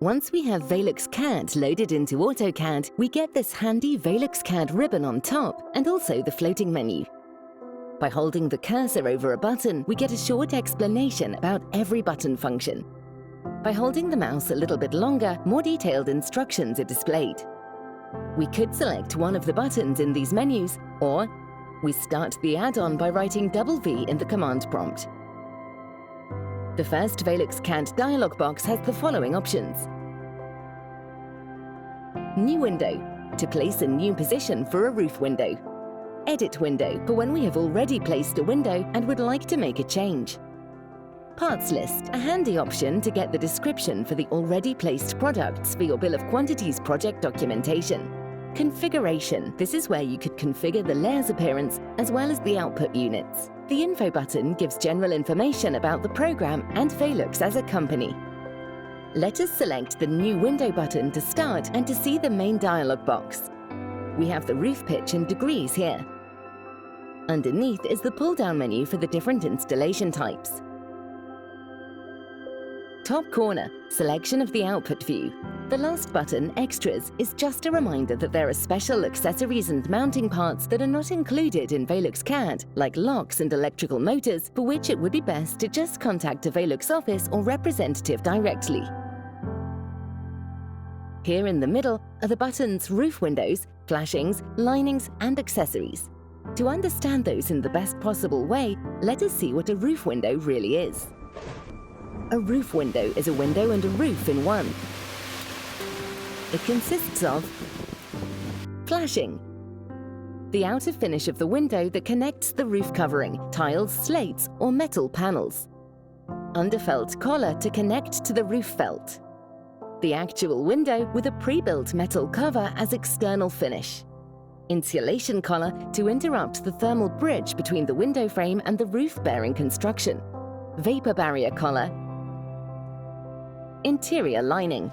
Once we have Velux CAD loaded into AutoCAD, we get this handy Velux CAD ribbon on top and also the floating menu. By holding the cursor over a button, we get a short explanation about every button function. By holding the mouse a little bit longer, more detailed instructions are displayed. We could select one of the buttons in these menus, or we start the add-on by writing V in the command prompt. The first Velux CAD dialog box has the following options. New window, to place a new position for a roof window. Edit window, for when we have already placed a window and would like to make a change. Parts list, a handy option to get the description for the already placed products for your bill of quantities project documentation. Configuration, this is where you could configure the layer's appearance as well as the output units. The info button gives general information about the program and Velux as a company. Let us select the new window button to start and to see the main dialog box. We have the roof pitch in degrees here. Underneath is the pull-down menu for the different installation types. Top corner, selection of the output view. The last button, Extras, is just a reminder that there are special accessories and mounting parts that are not included in Velux CAD, like locks and electrical motors, for which it would be best to just contact a Velux office or representative directly. Here in the middle are the buttons Roof Windows, Flashings, Linings, and Accessories. To understand those in the best possible way, let us see what a roof window really is. A roof window is a window and a roof in one. It consists of flashing, the outer finish of the window that connects the roof covering, tiles, slates, or metal panels. Underfelt collar to connect to the roof felt. The actual window with a pre-built metal cover as external finish. Insulation collar to interrupt the thermal bridge between the window frame and the roof-bearing construction. Vapor barrier collar. Interior lining.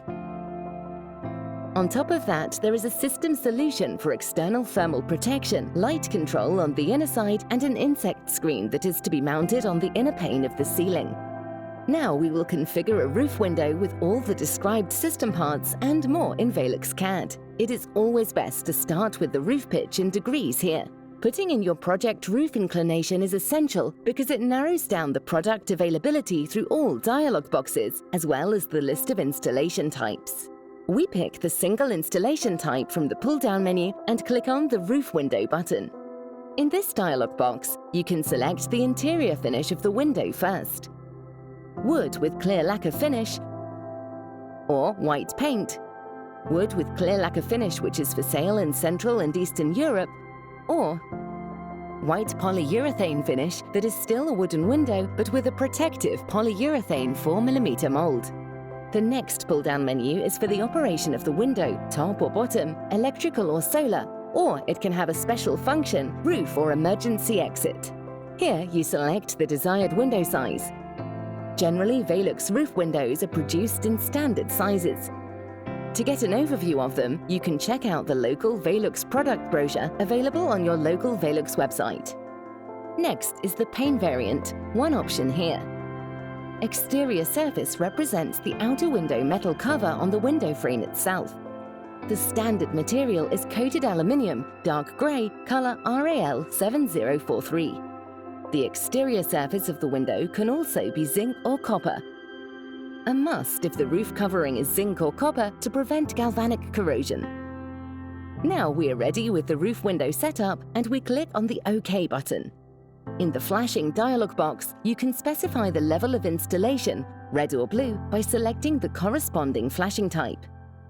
On top of that, there is a system solution for external thermal protection, light control on the inner side, and an insect screen that is to be mounted on the inner pane of the ceiling. Now we will configure a roof window with all the described system parts and more in Velux CAD. It is always best to start with the roof pitch in degrees here. Putting in your project roof inclination is essential because it narrows down the product availability through all dialog boxes, as well as the list of installation types. We pick the single installation type from the pull-down menu and click on the Roof Window button. In this dialog box, you can select the interior finish of the window first. Wood with clear lacquer finish, or white paint. Wood with clear lacquer finish, which is for sale in Central and Eastern Europe, or white polyurethane finish that is still a wooden window but with a protective polyurethane 4mm mold. The next pull-down menu is for the operation of the window, top or bottom, electrical or solar, or it can have a special function, roof or emergency exit. Here you select the desired window size. Generally, Velux roof windows are produced in standard sizes. To get an overview of them, you can check out the local Velux product brochure available on your local Velux website. Next is the pane variant, one option here. Exterior surface represents the outer window metal cover on the window frame itself. The standard material is coated aluminium, dark grey, colour RAL 7043. The exterior surface of the window can also be zinc or copper. A must if the roof covering is zinc or copper to prevent galvanic corrosion. Now we are ready with the roof window setup and we click on the OK button. In the flashing dialog box, you can specify the level of installation, red or blue, by selecting the corresponding flashing type.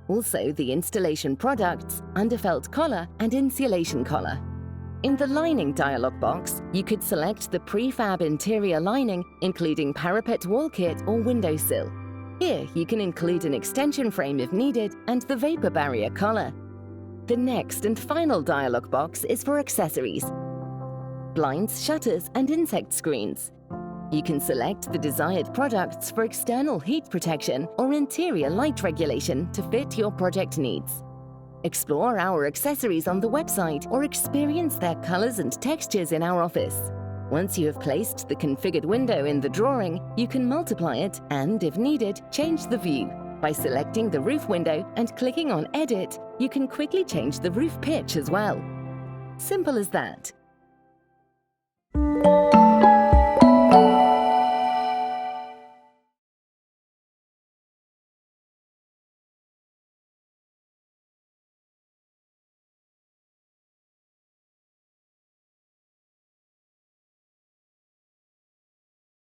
Also the installation products, underfelt collar and insulation collar. In the lining dialog box, you could select the prefab interior lining, including parapet wall kit or windowsill. Here you can include an extension frame if needed and the vapor barrier collar. The next and final dialog box is for accessories. Blinds, shutters, and insect screens. You can select the desired products for external heat protection or interior light regulation to fit your project needs. Explore our accessories on the website or experience their colors and textures in our office. Once you have placed the configured window in the drawing, you can multiply it and, if needed, change the view. By selecting the roof window and clicking on Edit, you can quickly change the roof pitch as well. Simple as that.